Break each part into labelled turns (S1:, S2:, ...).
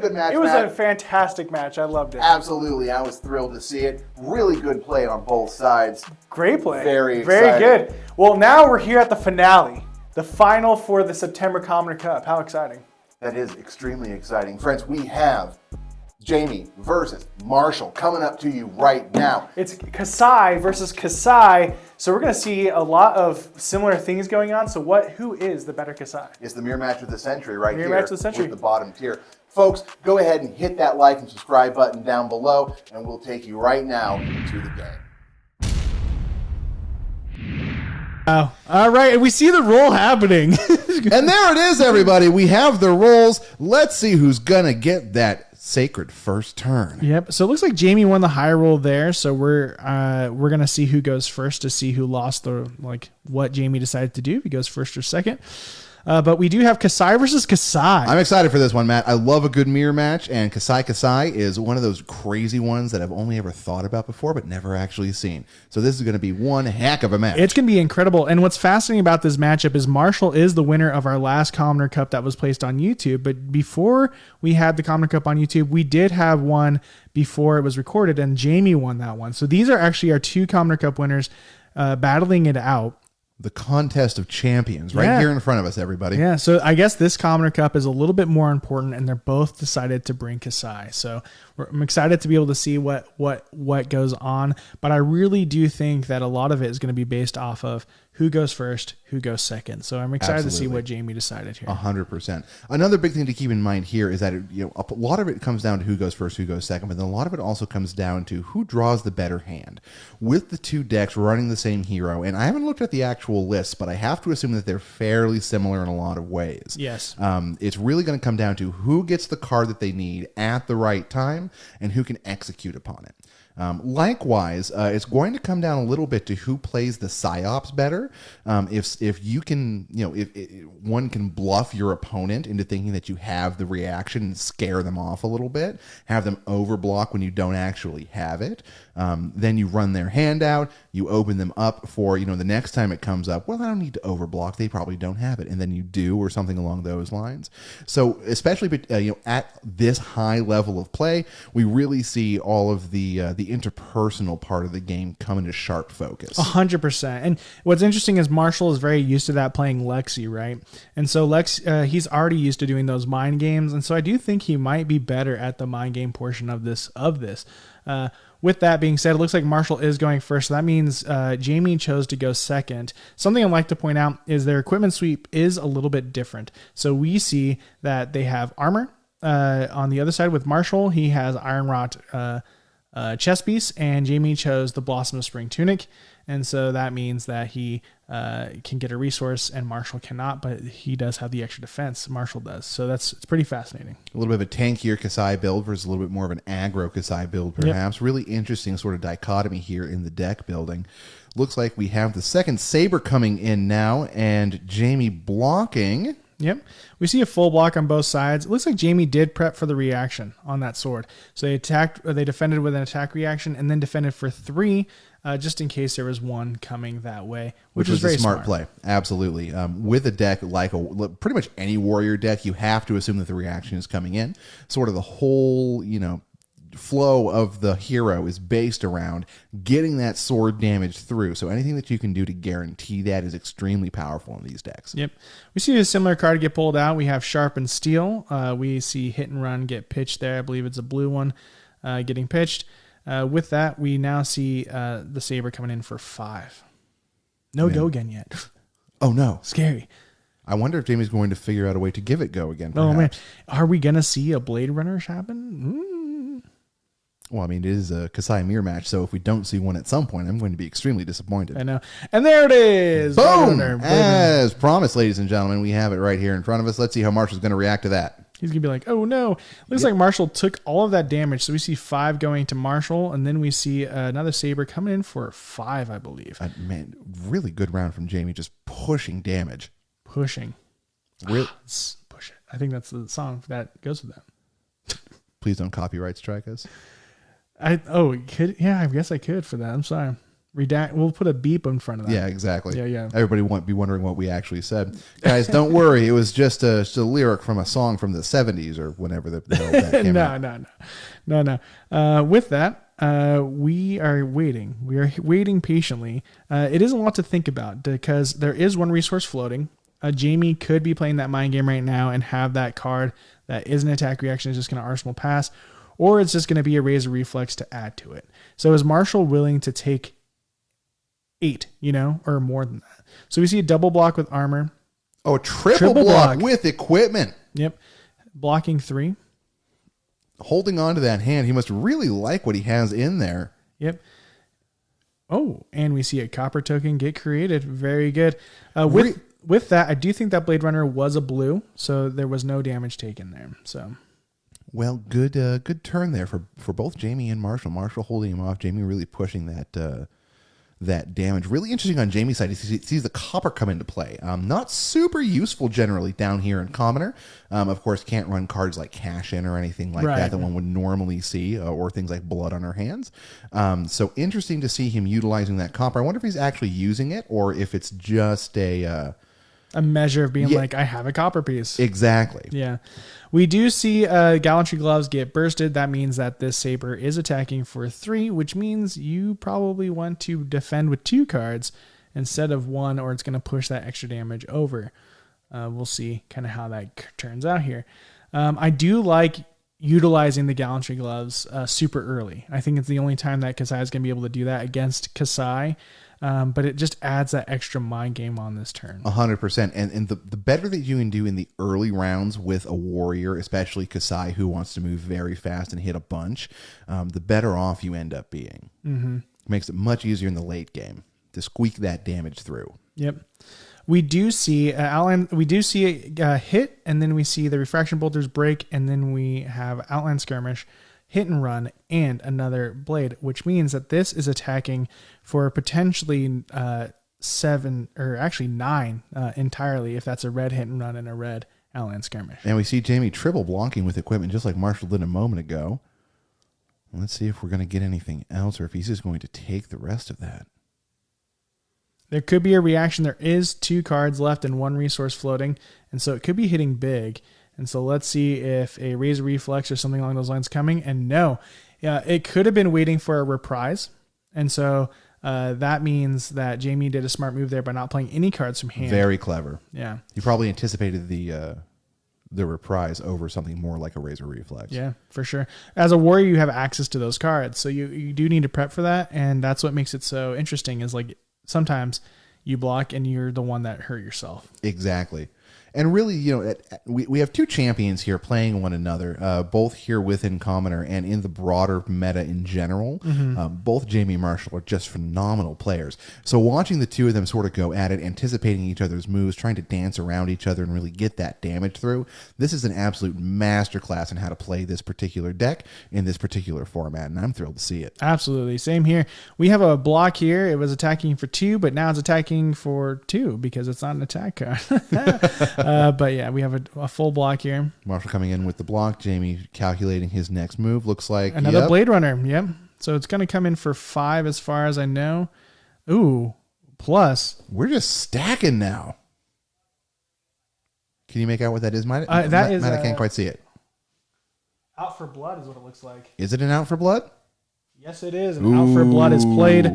S1: good match,
S2: It was
S1: Matt.
S2: a fantastic match. I loved it.
S1: Absolutely. I was thrilled to see it. Really good play on both sides.
S2: Great play.
S1: Very
S2: Very
S1: exciting.
S2: good. Well, now we're here at the finale. The final for the September Commoner Cup. How exciting.
S1: That is extremely exciting. Friends, we have Jaime versus Marshall coming up to you right now.
S2: It's Kassai versus Kassai. So we're going to see a lot of similar things going on. So who is the better Kassai?
S1: It's the mirror match of the century right
S2: Mirror
S1: here
S2: match of the century.
S1: with the bottom tier. Folks, go ahead and hit that like and subscribe button down below, and we'll take you right now to the game.
S3: Oh, all right. And we see the roll happening.
S4: And there it is, everybody. We have the rolls. Let's see who's going to get that sacred first turn.
S3: Yep. So it looks like Jaime won the high roll there. So we're gonna see who goes first to see who lost what Jaime decided to do, if he goes first or second. But we do have Kassai versus Kassai.
S4: I'm excited for this one, Matt. I love a good mirror match, and Kassai is one of those crazy ones that I've only ever thought about before, but never actually seen. So this is going to be one heck of a match.
S3: It's going to be incredible. And what's fascinating about this matchup is Marshall is the winner of our last Commoner Cup that was placed on YouTube. But before we had the Commoner Cup on YouTube, we did have one before it was recorded, and Jaime won that one. So these are actually our two Commoner Cup winners battling it out.
S4: The contest of champions right here in front of us, everybody.
S3: Yeah, so I guess this Commoner Cup is a little bit more important, and they're both decided to bring Kassai. So I'm excited to be able to see what goes on, but I really do think that a lot of it is going to be based off of who goes first, who goes second. So I'm excited to see what Jaime decided here.
S4: 100%. Another big thing to keep in mind here is that a lot of it comes down to who goes first, who goes second, but then a lot of it also comes down to who draws the better hand. With the two decks running the same hero, and I haven't looked at the actual lists, but I have to assume that they're fairly similar in a lot of ways.
S3: Yes.
S4: It's really going to come down to who gets the card that they need at the right time and who can execute upon it. Likewise, it's going to come down a little bit to who plays the psyops better. If you can, if one can bluff your opponent into thinking that you have the reaction and scare them off a little bit, have them overblock when you don't actually have it. Then you run their hand out, you open them up for, the next time it comes up, well, I don't need to overblock, they probably don't have it. And then you do, or something along those lines. So especially, at this high level of play, we really see all of the interpersonal part of the game come into sharp focus.
S3: 100%. And what's interesting is Marshall is very used to that playing Lexi, right? And so he's already used to doing those mind games. And so I do think he might be better at the mind game portion of this. With that being said, it looks like Marshall is going first. So that means Jaime chose to go second. Something I'd like to point out is their equipment sweep is a little bit different. So we see that they have armor. On the other side with Marshall, he has iron wrought chest piece, and Jaime chose the Blossom of Spring tunic. And so that means that he can get a resource and Marshall cannot, but he does have the extra defense. Marshall does. So it's pretty fascinating.
S4: A little bit of a tankier Kassai build versus a little bit more of an aggro Kassai build, perhaps. Yep. Really interesting sort of dichotomy here in the deck building. Looks like we have the second Saber coming in now, and Jaime blocking.
S3: Yep. We see a full block on both sides. It looks like Jaime did prep for the reaction on that sword. So they defended with an attack reaction and then defended for 3, just in case there was one coming that way, which was very
S4: a smart play. Absolutely. With a deck like pretty much any warrior deck, you have to assume that the reaction is coming in. Sort of the whole, flow of the hero is based around getting that sword damage through. So anything that you can do to guarantee that is extremely powerful in these decks.
S3: Yep. We see a similar card get pulled out. We have Sharp and Steel. We see Hit and Run get pitched there. I believe it's a blue one getting pitched. With that, we now see the Saber coming in for 5. No go again yet.
S4: Oh, no.
S3: Scary.
S4: I wonder if Jamie's going to figure out a way to give it go again.
S3: Perhaps. Oh, man. Are we going to see a Blade Runner happen?
S4: Well, I mean, it is a Kassai mirror match, so if we don't see one at some point, I'm going to be extremely disappointed.
S3: I know. And there it is.
S4: Boom! As promised, ladies and gentlemen, we have it right here in front of us. Let's see how Marshall's going to react to that.
S3: He's going to be like, oh, no. Looks like Marshall took all of that damage. So we see 5 going to Marshall, and then we see another Saber coming in for 5, I believe.
S4: Man, really good round from Jaime, just pushing damage.
S3: Pushing.
S4: Push
S3: it. I think that's the song that goes with that.
S4: Please don't copyright strike us.
S3: I guess I could for that. I'm sorry. Redact. We'll put a beep in front of that.
S4: Yeah, exactly.
S3: Yeah.
S4: Everybody won't be wondering what we actually said. Guys, don't worry. It was just a lyric from a song from the 70s or whenever the hell that came out.
S3: No. With that, we are waiting. We are waiting patiently. It is a lot to think about because there is one resource floating. Jaime could be playing that mind game right now and have that card that is an attack reaction is just going to Arsenal pass, or it's just going to be a razor reflex to add to it. So is Marshall willing to take 8, or more than that? So we see a double block with armor.
S4: Oh, triple block with equipment.
S3: Yep. Blocking 3.
S4: Holding on to that hand. He must really like what he has in there.
S3: Yep. Oh, and we see a copper token get created. Very good. With that, I do think that Blade Runner was a blue, so there was no damage taken there. So,
S4: well, good turn there for both Jaime and Marshall. Marshall holding him off. Jaime really pushing that damage. Really interesting on Jaime's side. He sees the copper come into play. Not super useful generally down here in Commoner. Of course, can't run cards like Cash In or anything like that one would normally see, or things like Blood on Our Hands. So interesting to see him utilizing that copper. I wonder if he's actually using it or if it's just a
S3: measure of being like, I have a copper piece.
S4: Exactly.
S3: Yeah. We do see Gallantry Gloves get bursted. That means that this Saber is attacking for 3, which means you probably want to defend with 2 cards instead of 1, or it's going to push that extra damage over. We'll see kind of how that turns out here. I do like utilizing the Gallantry Gloves super early. I think it's the only time that Kassai is going to be able to do that against Kassai. But it just adds that extra mind game on this turn.
S4: 100%. And the better that you can do in the early rounds with a warrior, especially Kassai, who wants to move very fast and hit a bunch, the better off you end up being. Mm-hmm. Makes it much easier in the late game to squeak that damage through.
S3: Yep. We do see Outline. We do see a hit, and then we see the Refraction Bolters break, and then we have Outline Skirmish, Hit and Run, and another Blade, which means that this is attacking for potentially 7, or actually 9 entirely, if that's a red Hit and Run and a red Outland Skirmish.
S4: And we see Jaime triple blocking with equipment, just like Marshall did a moment ago. Let's see if we're going to get anything else, or if he's just going to take the rest of that.
S3: There could be a reaction. There is 2 cards left and 1 resource floating, and so it could be hitting big. And so let's see if a Razor Reflex or something along those lines coming. And no, it could have been waiting for a reprise. And so that means that Jaime did a smart move there by not playing any cards from hand.
S4: Very clever.
S3: Yeah.
S4: He probably anticipated the reprise over something more like a Razor Reflex.
S3: Yeah, for sure. As a warrior, you have access to those cards. So you do need to prep for that. And that's what makes it so interesting is like sometimes you block and you're the one that hurt yourself.
S4: Exactly. And really, we have 2 champions here playing one another, both here within Commoner and in the broader meta in general. Mm-hmm. Both Jaime and Marshall are just phenomenal players. So watching the 2 of them sort of go at it, anticipating each other's moves, trying to dance around each other and really get that damage through, this is an absolute masterclass in how to play this particular deck in this particular format, and I'm thrilled to see it.
S3: Absolutely. Same here. We have a block here. It was attacking for 2, but now it's attacking for 2 because it's not an attack card. But yeah, we have a full block here.
S4: Marshall coming in with the block. Jaime calculating his next move. Looks like
S3: another Blade Runner. Yep. So it's going to come in for 5 as far as I know. Ooh, plus.
S4: We're just stacking now. Can you make out what that is? Matt, I can't quite see it.
S3: Out for Blood is what it looks like.
S4: Is it an Out for Blood?
S3: Yes, it is. And Out for Blood is played.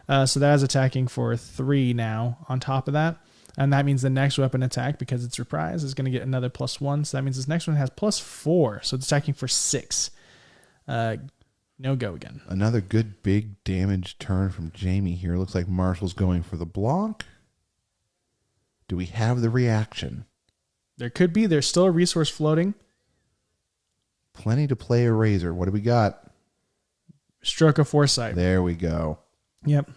S3: So that is attacking for 3 now on top of that. And that means the next weapon attack, because it's reprise, is going to get another +1. So that means this next one has +4. So it's attacking for 6. No go again.
S4: Another good big damage turn from Jaime here. Looks like Marshall's going for the block. Do we have the reaction?
S3: There could be. There's still a resource floating.
S4: Plenty to play a razor. What do we got?
S3: Stroke of Foresight.
S4: There we go.
S3: Yep.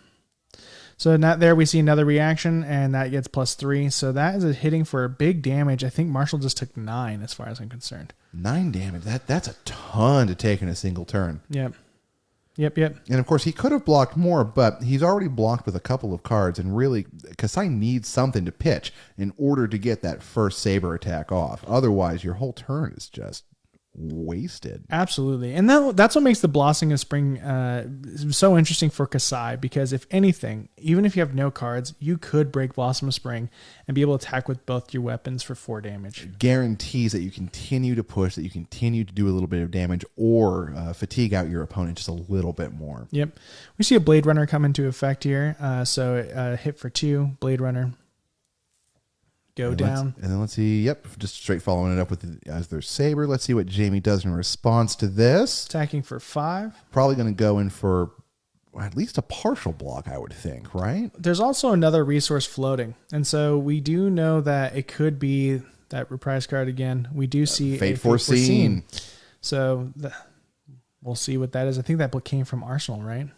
S3: So now there we see another reaction, and that gets +3. So that is hitting for a big damage. I think Marshall just took 9 as far as I'm concerned.
S4: 9 damage. That's a ton to take in a single turn.
S3: Yep.
S4: And of course, he could have blocked more, but he's already blocked with a couple of cards, and really, Kassai needs something to pitch in order to get that first Saber attack off. Otherwise, your whole turn is just wasted.
S3: Absolutely. And that's what makes the Blossoming of Spring so interesting for Kassai, because if anything, even if you have no cards, you could break Blossom of Spring and be able to attack with both your weapons for 4 damage.
S4: Guarantees that you continue to push, that you continue to do a little bit of damage, or fatigue out your opponent just a little bit more.
S3: Yep. We see a Blade Runner come into effect here. So hit for 2, Blade Runner. Go down.
S4: And then let's see. Yep, just straight following it up with as their saber. Let's see what Jaime does in response to this.
S3: Attacking for 5.
S4: Probably going to go in for at least a partial block, I would think, right?
S3: There's also another resource floating. And so we do know that it could be that reprise card again. We do see
S4: Fate
S3: a
S4: Foreseen.
S3: So we'll see what that is. I think that came from Arsenal, right?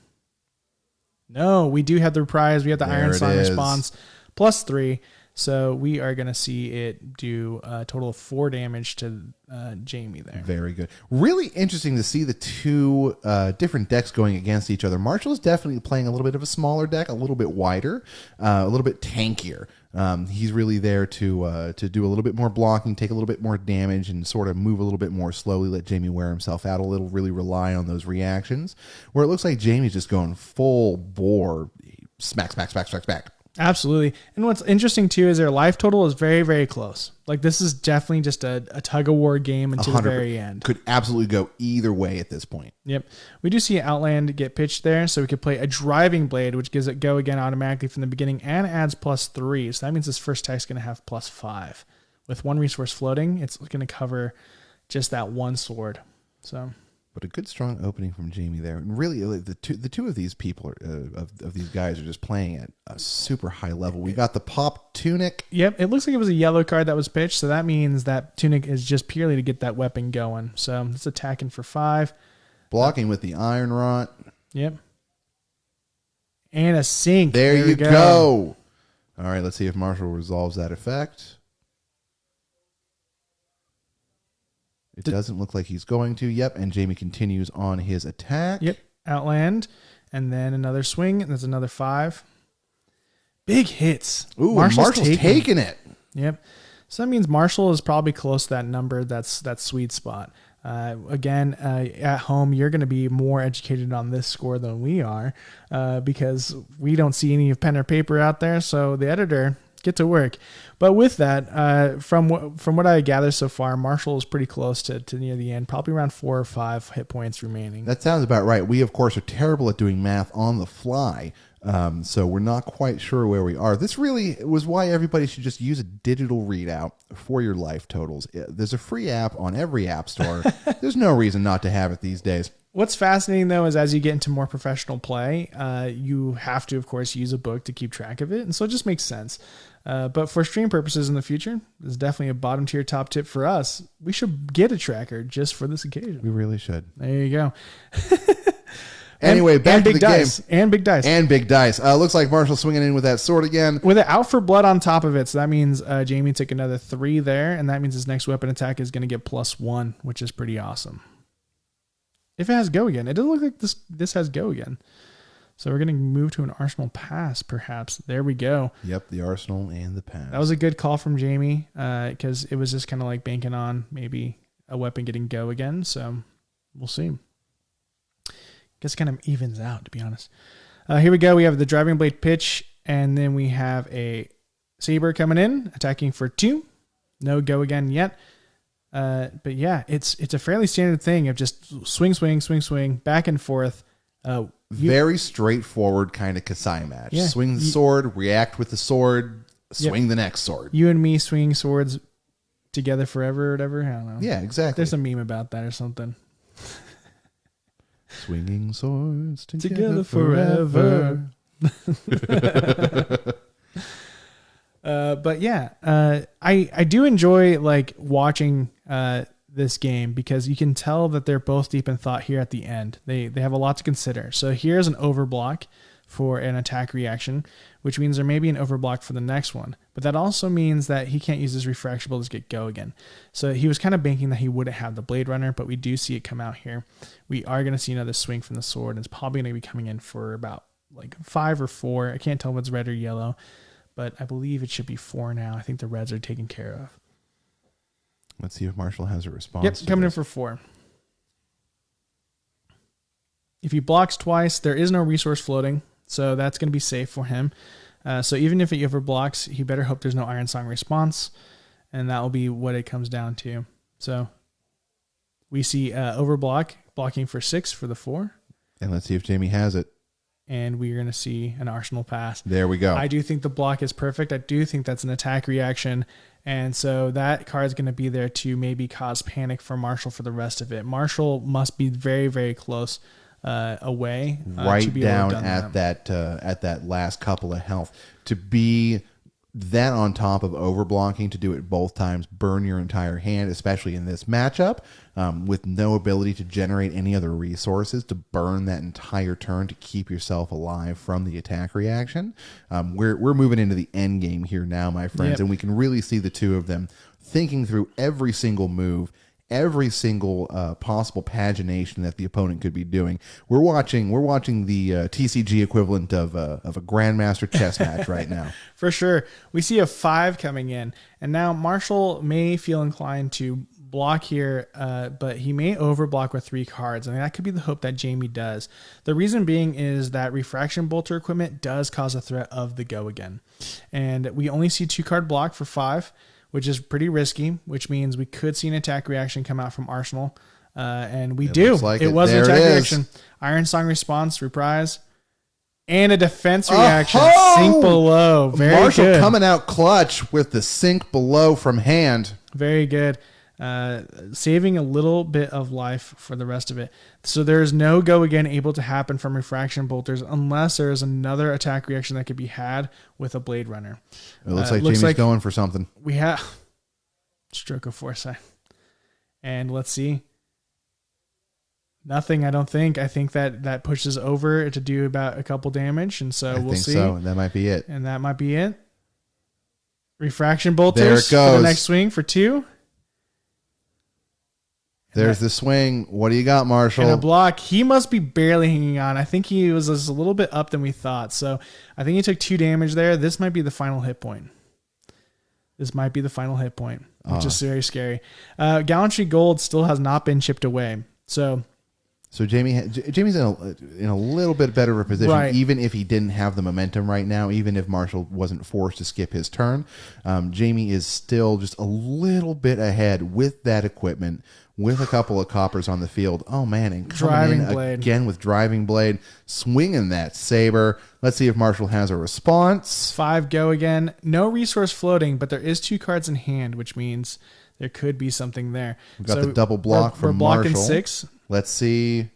S3: No, we do have the reprise. We have the Iron Sign response plus 3. So we are going to see it do a total of 4 damage to Jaime there.
S4: Very good. Really interesting to see the two different decks going against each other. Marshall is definitely playing a little bit of a smaller deck, a little bit wider, a little bit tankier. He's really there to do a little bit more blocking, take a little bit more damage, and sort of move a little bit more slowly, let Jaime wear himself out a little, really rely on those reactions. Where it looks like Jamie's just going full bore, smack, smack, smack, smack, smack.
S3: Absolutely. And what's interesting too is their life total is very, very close. Like this is definitely just a tug of war game until the very end.
S4: Could absolutely go either way at this point.
S3: Yep. We do see Outland get pitched there, so we could play a Driving Blade, which gives it go again automatically from the beginning and adds plus 3. So that means this first attack is going to have plus 5. With 1 resource floating, it's going to cover just that 1 sword. So.
S4: But a good strong opening from Jaime there, and really the two of these people of these guys are just playing at a super high level. We got the pop tunic.
S3: Yep, it looks like it was a yellow card that was pitched, so that means that tunic is just purely to get that weapon going. So it's attacking for 5,
S4: blocking with the iron rot.
S3: Yep, and a sink.
S4: There you go. All right, let's see if Marshall resolves that effect. It doesn't look like he's going to. Yep, and Jaime continues on his attack.
S3: Yep, Outland, and then another swing, and there's another 5. Big hits.
S4: Ooh, Marshall's taking it.
S3: Yep. So that means Marshall is probably close to that number. That's that sweet spot. Again, at home, you're going to be more educated on this score than we are because we don't see any pen or paper out there. So the editor, get to work. But with that, from what I gather so far, Marshall is pretty close to near the end, probably around 4 or 5 hit points remaining.
S4: That sounds about right. We, of course, are terrible at doing math on the fly, so we're not quite sure where we are. This really was why everybody should just use a digital readout for your life totals. There's a free app on every app store. There's no reason not to have it these days.
S3: What's fascinating, though, is as you get into more professional play, you have to, of course, use a book to keep track of it. And so it just makes sense. But for stream purposes in the future, this is definitely a bottom tier top tip for us. We should get a tracker just for this occasion.
S4: We really should.
S3: There you go.
S4: Anyway, back to the game.
S3: And big dice.
S4: And big dice. Looks like Marshall swinging in with that sword again.
S3: With it out for blood on top of it. So that means Jaime took another 3 there. And that means his next weapon attack is going to get +1, which is pretty awesome. If it has go again. It doesn't look like this has go again. So we're going to move to an Arsenal pass, perhaps. There we go.
S4: Yep, the Arsenal and the pass.
S3: That was a good call from Jaime because it was just kind of like banking on maybe a weapon getting go again. So we'll see. Guess it kind of evens out, to be honest. Here we go. We have the Driving Blade pitch, and then we have a Saber coming in, attacking for 2. No go again yet. But yeah, it's a fairly standard thing of just swing, swing, swing, swing, back and forth.
S4: Very straightforward kind of Kassai match.
S3: Yeah,
S4: Swing the sword, react with the sword, swing the next sword.
S3: You and me swinging swords together forever or whatever. I don't know.
S4: Yeah, exactly.
S3: There's a meme about that or something.
S4: Swinging swords
S3: together forever. But yeah, I do enjoy like watching this game because you can tell that they're both deep in thought here at the end. They have a lot to consider. So here's an overblock for an attack reaction, which means there may be an overblock for the next one. But that also means that he can't use his refractable to get go again. So he was kind of banking that he wouldn't have the Blade Runner, but we do see it come out here. We are going to see another swing from the sword, and it's probably going to be coming in for about like 5 or 4. I can't tell if it's red or yellow, but I believe it should be 4 now. I think the reds are taken care of.
S4: Let's see if Marshall has a response.
S3: Yep,
S4: to
S3: coming in
S4: this.
S3: for 4. If he blocks twice, there is no resource floating, so that's going to be safe for him. So even if he overblocks, he better hope there's no Iron Song response, and that will be what it comes down to. So we see overblock, blocking for 6 for the 4.
S4: And let's see if Jaime has it.
S3: And we're going to see an Arsenal pass.
S4: There we go.
S3: I do think the block is perfect. I do think that's an attack reaction. And so that card is going to be there to maybe cause panic for Marshall for the rest of it. Marshall must be very, very close away.
S4: Right
S3: to be able
S4: down
S3: to have done
S4: at that last couple of health. To be that on top of overblocking, to do it both times, burn your entire hand, especially in this matchup, with no ability to generate any other resources to burn that entire turn to keep yourself alive from the attack reaction. We're moving into the end game here now, my friends,
S3: Yep.
S4: and we can really see the two of them thinking through every single move, every single possible pagination that the opponent could be doing. We're watching the TCG equivalent of a Grandmaster chess match right now.
S3: For sure. We see a 5 coming in. And now Marshall may feel inclined to block here, but he may overblock with 3 cards. And that could be the hope that Jaime does. The reason being is that Refraction Bolter equipment does cause a threat of the go again. And we only see 2-card block for 5, which is pretty risky, which means we could see an attack reaction come out from Arsenal. And we do.
S4: looks like
S3: it
S4: it.
S3: was an
S4: There it
S3: attack
S4: is.
S3: reaction. Iron Song response, reprise. And a defense reaction.
S4: Oh!
S3: Sink below. Very
S4: Marshall
S3: good.
S4: coming out clutch with the sink below from hand.
S3: Very good. Saving a little bit of life for the rest of it. So there is no go again able to happen from Refraction Bolters unless there is another attack reaction that could be had with a Blade Runner.
S4: It looks like Jamie's going for something.
S3: We have Stroke of Foresight. And let's see. Nothing, I don't think. I think that pushes over to do about a couple damage, and so we'll see.
S4: So that might be it.
S3: And that might be it. Refraction Bolters
S4: There it
S3: for
S4: goes.
S3: the next swing for 2.
S4: There's the swing. What do you got, Marshall?
S3: And a block. He must be barely hanging on. I think he was just a little bit up than we thought. So I think he took 2 damage there. This might be the final hit point. This might be the final hit point, which is very scary. Gallantry Gold still has not been chipped away. So
S4: Jamie's in a little bit better of a position,
S3: Right.
S4: even if he didn't have the momentum right now, even if Marshall wasn't forced to skip his turn. Jaime is still just a little bit ahead with that equipment, with a couple of coppers on the field. Oh, man, and coming
S3: Driving
S4: in
S3: blade.
S4: again with Driving Blade, swinging that saber. Let's see if Marshall has a response.
S3: 5 go again. No resource floating, but there is 2 cards in hand, which means there could be something there.
S4: We've got the double block
S3: we're
S4: from
S3: blocking
S4: Marshall.
S3: 6.
S4: Let's see.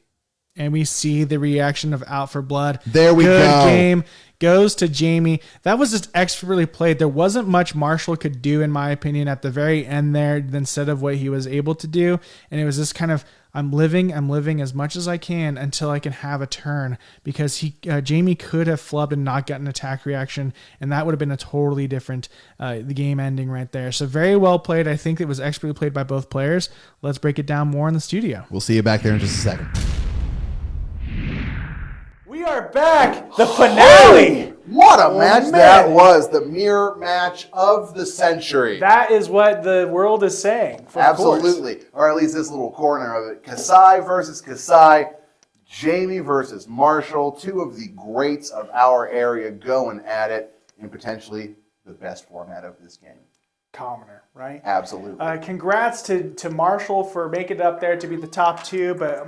S3: And we see the reaction of Out for Blood.
S4: There we
S3: Good
S4: go.
S3: game. Goes to Jaime. That was just expertly played. There wasn't much Marshall could do, in my opinion, at the very end there instead of what he was able to do. And it was just kind of, I'm living as much as I can until I can have a turn, because Jaime could have flubbed and not gotten an attack reaction, and that would have been a totally different the game ending right there. So very well played. I think it was expertly played by both players. Let's break it down more in the studio.
S4: We'll see you back there in just a second.
S2: We are back. The finale.
S1: What a match
S2: man.
S1: that was. The mirror match of the century.
S2: That is what the world is saying. Of course.
S1: Absolutely. Or at least this little corner of it. Kassai versus Kassai. Jaime versus Marshall. 2 of the greats of our area going at it in potentially the best format of this game.
S2: Commoner, right?
S1: Absolutely.
S2: Congrats to Marshall for making it up there to be the top 2, but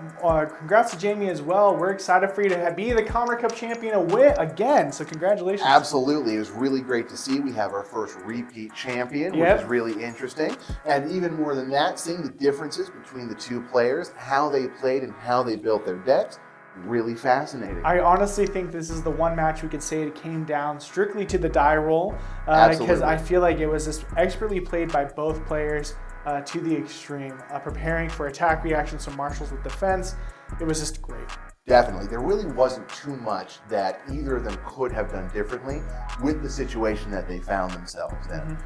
S2: congrats to Jaime as well. We're excited for you to be the Commoner Cup champion again, so congratulations.
S1: Absolutely. It was really great to see. We have our first repeat champion,
S2: Yep.
S1: which is really interesting. And even more than that, seeing the differences between the 2 players, how they played and how they built their decks, really fascinating.
S2: I honestly think this is the one match we could say it came down strictly to the die roll,
S1: Absolutely.
S2: because I feel like it was just expertly played by both players to the extreme, preparing for attack reactions from Marshall's with defense. It was just great.
S1: Definitely. There really wasn't too much that either of them could have done differently with the situation that they found themselves in.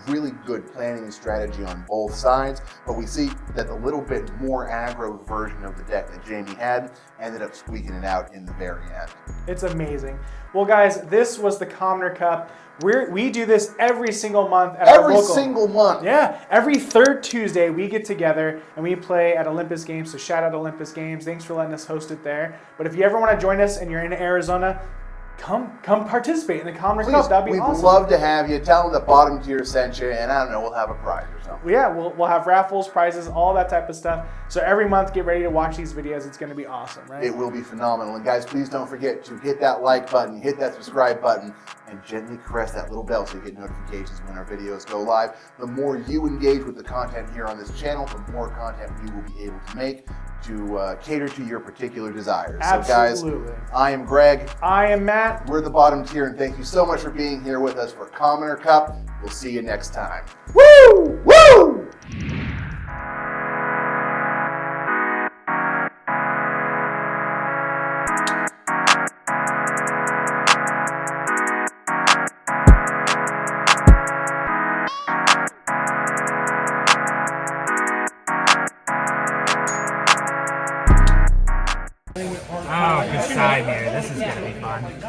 S1: Really good planning and strategy on both sides, but we see that the little bit more aggro version of the deck that Jaime had ended up squeaking it out in the very end.
S2: It's amazing. Well, guys, this was the Commoner Cup. We do this every single month at our
S1: Every
S2: local.
S1: single month.
S2: Yeah, every third Tuesday we get together and we play at Olympus Games. So shout out Olympus Games. Thanks for letting us host it there. But if you ever want to join us and you're in Arizona, come participate in the Commoner Cup. That'd be
S1: We'd
S2: awesome.
S1: love to have you. Tell them the bottom tier sent you, and I don't know, we'll have a prize or something.
S2: Yeah, we'll have raffles, prizes, all that type of stuff. So every month, get ready to watch these videos. It's going to be awesome, right?
S1: It will be phenomenal. And guys, please don't forget to hit that like button, hit that subscribe button, and gently caress that little bell so you get notifications when our videos go live. The more you engage with the content here on this channel, the more content we will be able to make to cater to your particular desires.
S2: Absolutely.
S1: So guys, I am Greg.
S2: I am Matt.
S1: We're the bottom tier, and thank you so much for being here with us for Commoner Cup. We'll see you next time.
S2: Woo!
S1: Woo!
S5: Oh, Kassai here. This is gonna be fun.